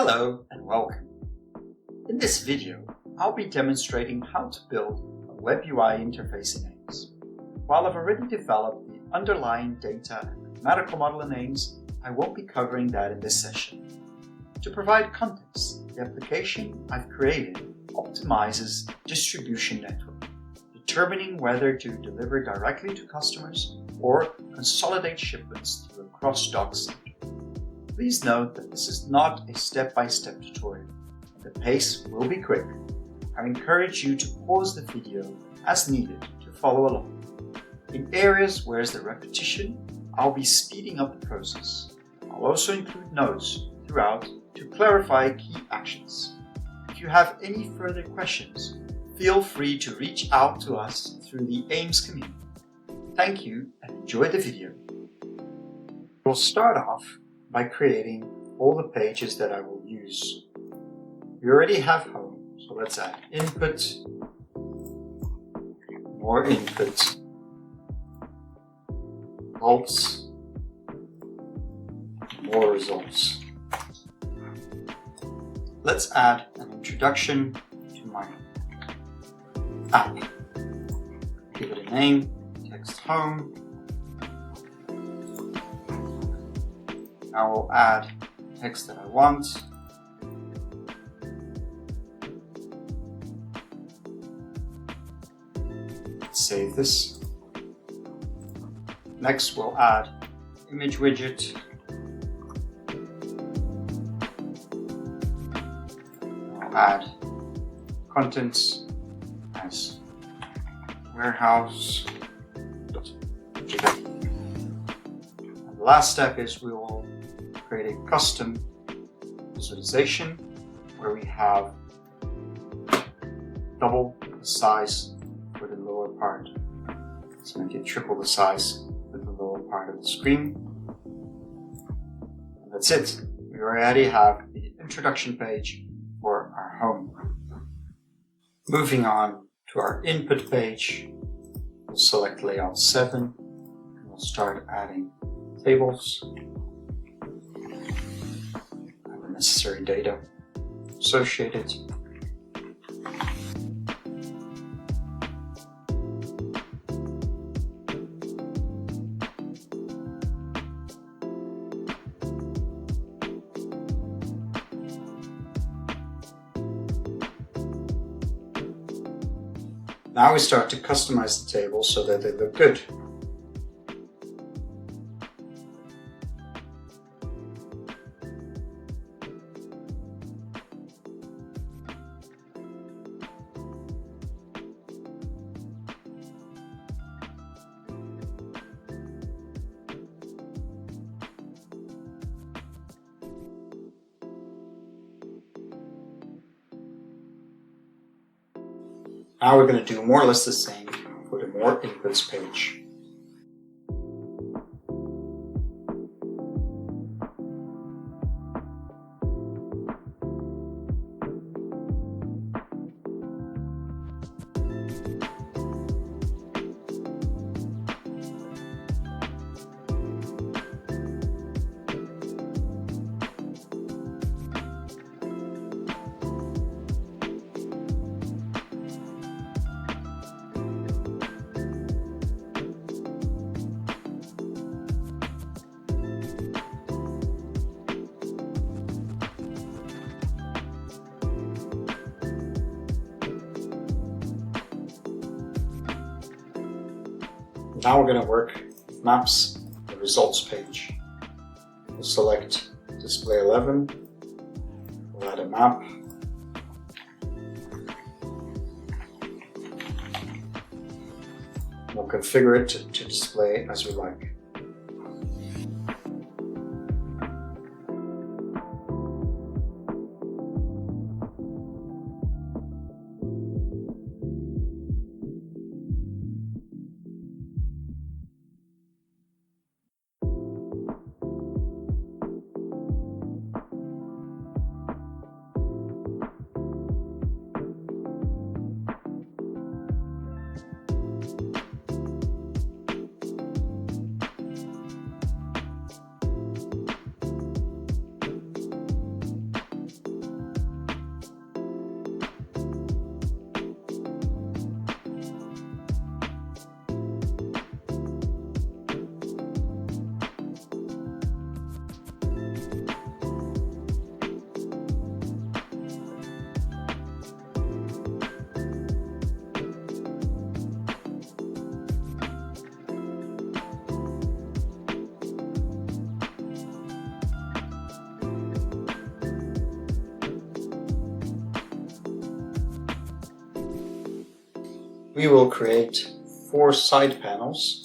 Hello and welcome. In this video, I'll be demonstrating how to build a WebUI interface in AIMS. While I've already developed the underlying data and mathematical model in AIMS, I won't be covering that in this session. To provide context, the application I've created optimizes distribution network, determining whether to deliver directly to customers or consolidate shipments through a cross-dock center. Please note that this is not a step-by-step tutorial. The pace will be quick. I encourage you to pause the video as needed to follow along. In areas where there's repetition, I'll be speeding up the process. I'll also include notes throughout to clarify key actions. If you have any further questions, feel free to reach out to us through the AIMS community. Thank you and enjoy the video. We'll start off by creating all the pages that I will use. We already have home, so let's add input, more input, results, more results. Let's add an introduction to my app. Give it a name, text home. Now we'll add text that I want. Save this. Next we'll add image widget. I'll add contents as warehouse. And the last step is we will create a custom visualization where we have double the size for the lower part. Let's make it triple the size with the lower part of the screen. And that's it. We already have the introduction page for our home. Moving on to our input page, we'll select layout 7 and we'll start adding tables. Necessary data associated. Now we start to customize the tables so that they look good. Now we're going to do more or less the same for the more inputs page. Now we're going to work with maps, the results page. We'll select display 11, we'll add a map, we'll configure it to display as we like. We will create 4 side panels.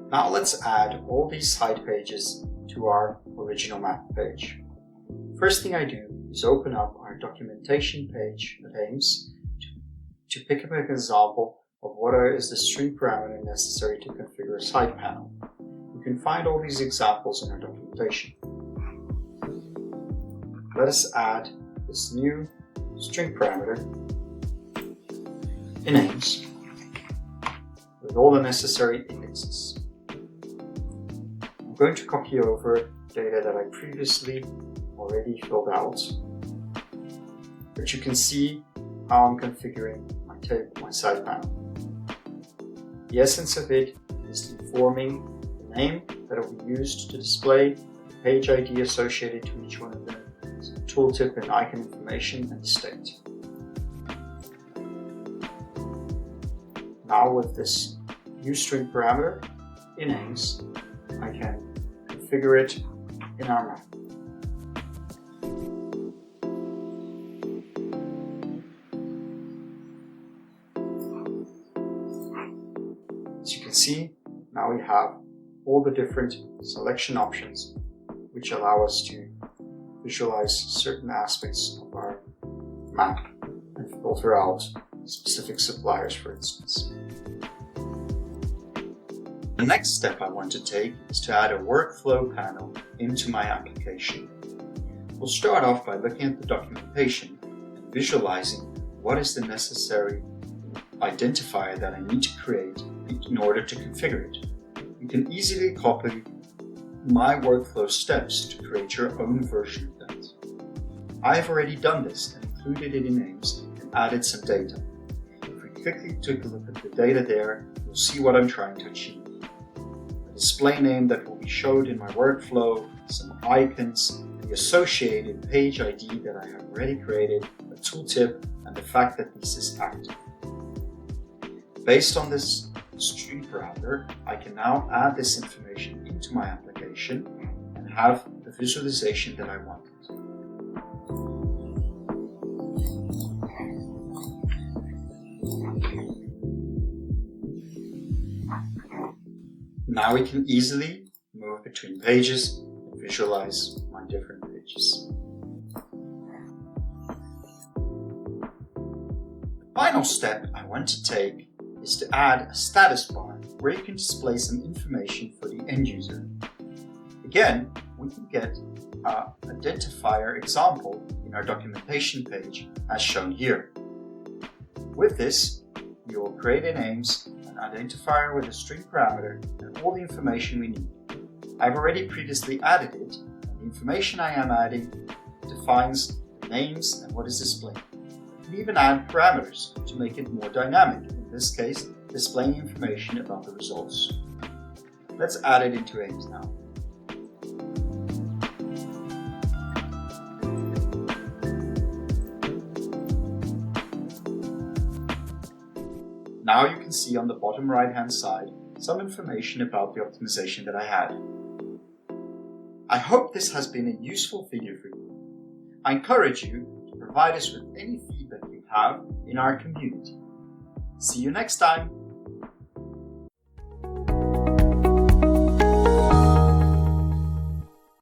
Now let's add all these side pages to our original map page. First thing I do is open up our documentation page that aims to pick up an example of what is the string parameter necessary to configure a side panel. You can find all these examples in our documentation. Let us add this new string parameter in names with all the necessary indexes. I'm going to copy over data that I previously already filled out, but you can see how I'm configuring my table, my side panel. The essence of it is informing the name that will be used to display, the page ID associated to each one of them, some tooltip and icon information, and the state. Now with this new string parameter in names, I can configure it in our map. As you can see, now we have all the different selection options which allow us to visualize certain aspects of our map and filter out specific suppliers, for instance. The next step I want to take is to add a workflow panel into my application. We'll start off by looking at the documentation and visualizing what is the necessary identifier that I need to create in order to configure it. You can easily copy my workflow steps to create your own version of that. I've already done this and included it in names and added some data. If we quickly take a look at the data there, you'll see what I'm trying to achieve. A display name that will be showed in my workflow, some icons, the associated page ID that I have already created, a tooltip, and the fact that this is active. Based on this string parameter, I can now add this information into my application and have the visualization that I wanted. Now we can easily move between pages and visualize my different pages. The final step I want to take is to add a status bar where you can display some information for the end user. Again, we can get an identifier example in our documentation page as shown here. With this, we will create in names an identifier with a string parameter and all the information we need. I've already previously added it, and the information I am adding defines the names and what is displayed. You can even add parameters to make it more dynamic, in this case, displaying information about the results. Let's add it into names now. Now you can see on the bottom right hand side some information about the optimization that I had. I hope this has been a useful video for you. I encourage you to provide us with any feedback you have in our community. See you next time!